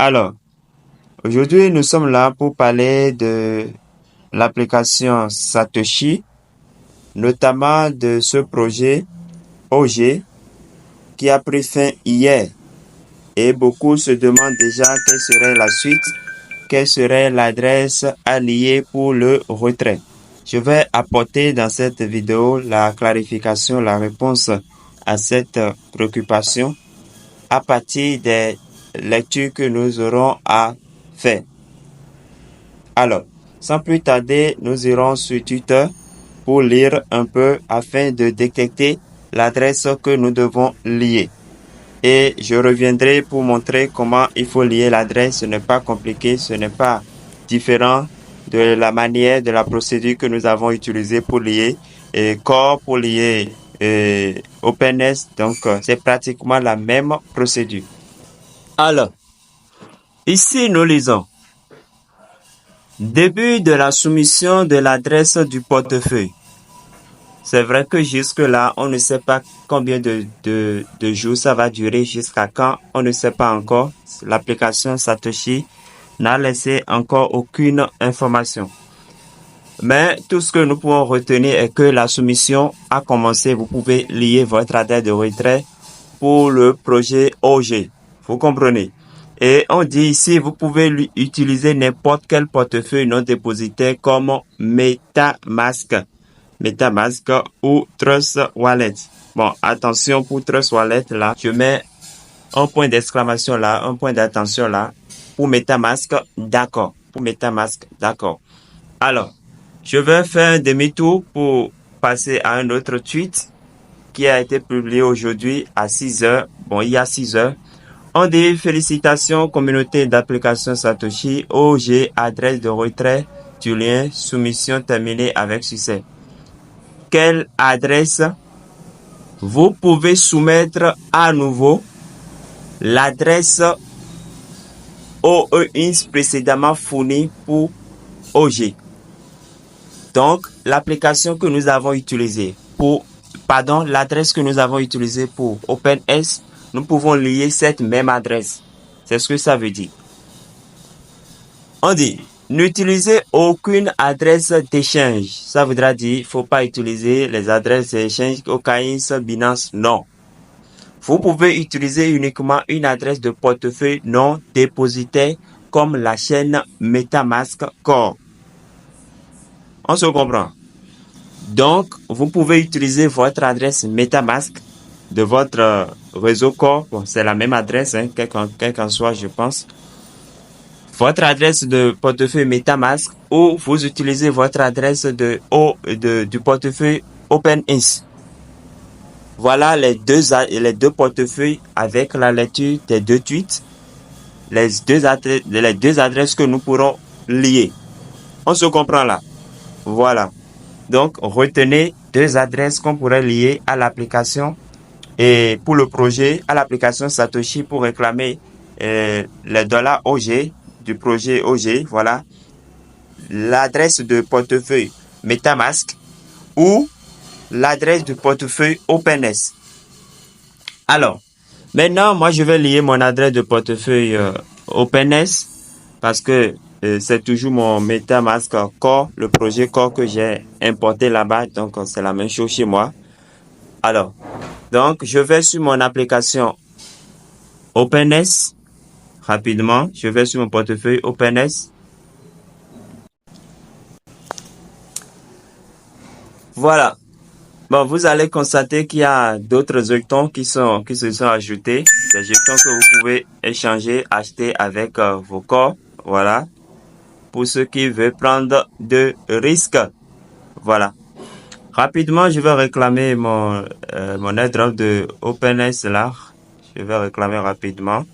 Alors, aujourd'hui, nous sommes là pour parler de l'application Satoshi, notamment de ce projet OG qui a pris fin hier. Et beaucoup se demandent déjà quelle serait la suite, quelle serait l'adresse alliée pour le retrait. Je vais apporter dans cette vidéo la clarification, la réponse à cette préoccupation à partir des lectures que nous aurons à faire. Alors, sans plus tarder, nous irons sur Twitter pour lire un peu afin de détecter l'adresse que nous devons lier. Et je reviendrai pour montrer comment il faut lier l'adresse. Ce n'est pas compliqué, ce n'est pas différent de la manière, de la procédure que nous avons utilisée pour lier Core, pour lier OpenS. Donc, c'est pratiquement la même procédure. Alors, ici, nous lisons. Début de la soumission de l'adresse du portefeuille. C'est vrai que jusque-là, on ne sait pas combien de jours ça va durer, jusqu'à quand, on ne sait pas encore. L'application Satoshi n'a laissé encore aucune information. Mais tout ce que nous pouvons retenir est que la soumission a commencé. Vous pouvez lier votre adresse de retrait pour le projet OG. Vous comprenez? Et on dit ici, vous pouvez utiliser n'importe quel portefeuille non dépositaire comme MetaMask ou Trust Wallet. Bon, attention pour Trust Wallet là, je mets un point d'exclamation là, un point d'attention là. Pour MetaMask, d'accord. Pour MetaMask, d'accord. Alors, je vais faire un demi-tour pour passer à un autre tweet qui a été publié aujourd'hui à 6 heures. Bon, il y a 6 heures. On dit félicitations communauté d'application Satoshi, OG, adresse de retrait du lien, soumission terminée avec succès. Quelle adresse? Vous pouvez soumettre à nouveau l'adresse OEINS précédemment fournie pour OG. Donc, l'application que nous avons utilisée l'adresse que nous avons utilisée pour OpenS, nous pouvons lier cette même adresse. C'est ce que ça veut dire. On dit, n'utilisez aucune adresse d'échange. Ça voudra dire, il ne faut pas utiliser les adresses d'échange OKX, Binance, non. Vous pouvez utiliser uniquement une adresse de portefeuille non dépositaire comme la chaîne MetaMask Core. On se comprend. Donc, vous pouvez utiliser votre adresse MetaMask de votre réseau Core. Bon, c'est la même adresse, quel qu'en soit, je pense. Votre adresse de portefeuille MetaMask ou vous utilisez votre adresse du portefeuille OpenINS. Voilà les deux portefeuilles avec la lecture des deux tweets. Les deux adresses que nous pourrons lier. On se comprend là. Voilà. Donc, retenez deux adresses qu'on pourrait lier à l'application et pour le projet, à l'application Satoshi pour réclamer les $ OG du projet OG. Voilà. L'adresse de portefeuille MetaMask ou l'adresse du portefeuille OpenS. Alors, maintenant, moi, je vais lier mon adresse de portefeuille OpenS parce que c'est toujours mon MetaMask Core, le projet Core que j'ai importé là-bas. Donc, c'est la même chose chez moi. Alors, donc, je vais sur mon application OpenS. Rapidement, je vais sur mon portefeuille OpenS. Voilà. Bon, vous allez constater qu'il y a d'autres jetons qui se sont ajoutés. Des jetons que vous pouvez échanger, acheter avec vos corps. Voilà. Pour ceux qui veulent prendre de risques. Voilà. Rapidement, je vais réclamer mon airdrop de OpenS là. Je vais réclamer rapidement.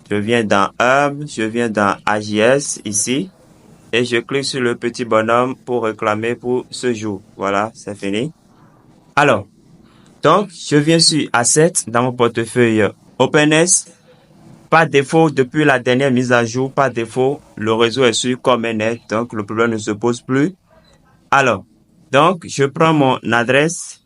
Je viens dans Hub, je viens dans AJS ici. Et je clique sur le petit bonhomme pour réclamer pour ce jour. Voilà, c'est fini. Alors, donc, je viens sur Assets dans mon portefeuille OpenS. Par défaut, depuis la dernière mise à jour, par défaut, le réseau est sur Commnet, donc le problème ne se pose plus. Alors, donc, je prends mon adresse.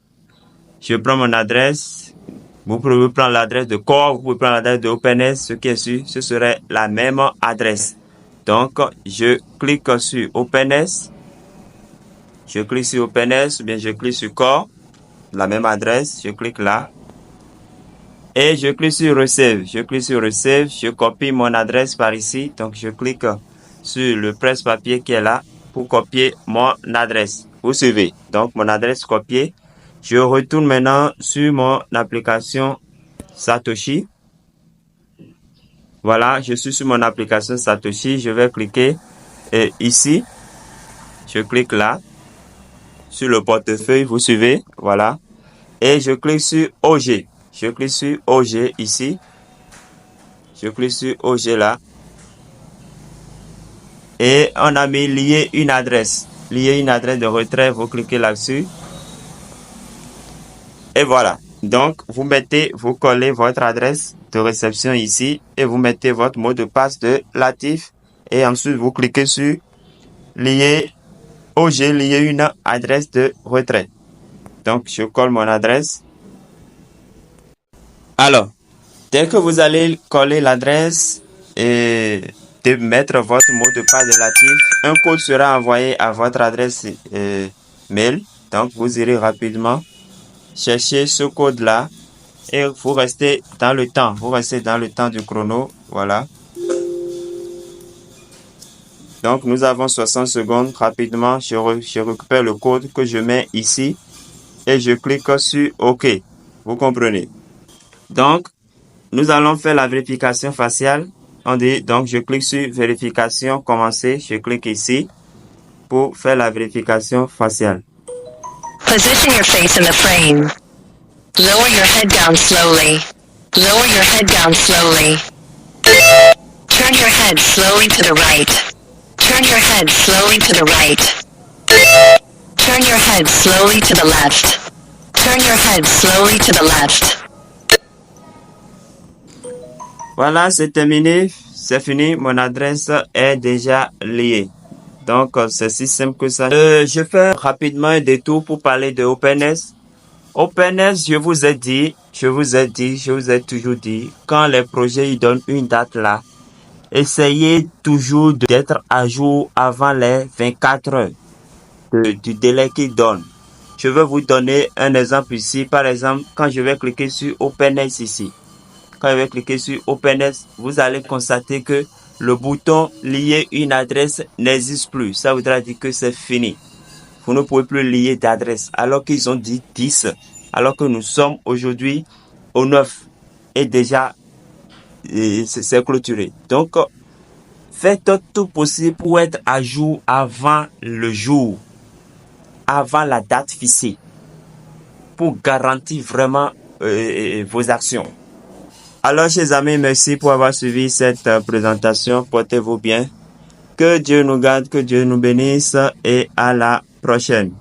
Vous pouvez prendre l'adresse de Core, vous pouvez prendre l'adresse de OpenS, ce qui est sûr, ce serait la même adresse. Donc, je clique sur OpenS. Je clique sur OpenS ou bien je clique sur Core, la même adresse, je clique là. Et je clique sur Receive. Je clique sur Receive, je copie mon adresse par ici. Donc, je clique sur le presse-papier qui est là pour copier mon adresse. Vous suivez. Donc, mon adresse copiée. Je retourne maintenant sur mon application Satoshi. Voilà, je suis sur mon application Satoshi. Je vais cliquer ici. Je clique là. Sur le portefeuille, vous suivez. Voilà. Et je clique sur OG. Je clique sur OG ici. Je clique sur OG là. Et on a mis lier une adresse. Lier une adresse de retrait. Vous cliquez là-dessus. Et voilà. Donc, vous collez votre adresse de réception ici. Et vous mettez votre mot de passe de Latif. Et ensuite, vous cliquez sur lier OG, lier une adresse de retrait. Donc, je colle mon adresse. Alors, dès que vous allez coller l'adresse et de mettre votre mot de passe de Latif, un code sera envoyé à votre adresse mail. Donc, vous irez rapidement chercher ce code-là et vous restez dans le temps. Vous restez dans le temps du chrono. Voilà. Donc, nous avons 60 secondes. Rapidement, je récupère le code que je mets ici et je clique sur OK. Vous comprenez? Donc, nous allons faire la vérification faciale. Donc, je clique sur vérification commencer. Je clique ici pour faire la vérification faciale. Position your face in the frame. Lower your head down slowly. Lower your head down slowly. Turn your head slowly to the right. Turn your head slowly to the right. Turn your head slowly to the left. Turn your head slowly to the left. Voilà, c'est terminé. C'est fini. Mon adresse est déjà liée. Donc, c'est si simple que ça. Je fais rapidement un détour pour parler de OpenS. OpenS, je vous ai toujours dit, quand les projets ils donnent une date là, essayez toujours d'être à jour avant les 24 heures du délai qu'ils donnent. Je vais vous donner un exemple ici. Par exemple, quand je vais cliquer sur OpenS ici, quand je vais cliquer sur OpenS, vous allez constater que le bouton lier une adresse n'existe plus. Ça voudra dire que c'est fini. Vous ne pouvez plus lier d'adresse alors qu'ils ont dit 10, alors que nous sommes aujourd'hui au 9 et déjà c'est clôturé. Donc, faites tout possible pour être à jour avant le jour, avant la date fixée, pour garantir vraiment vos actions. Alors, chers amis, merci pour avoir suivi cette présentation. Portez-vous bien. Que Dieu nous garde, que Dieu nous bénisse et à la prochaine.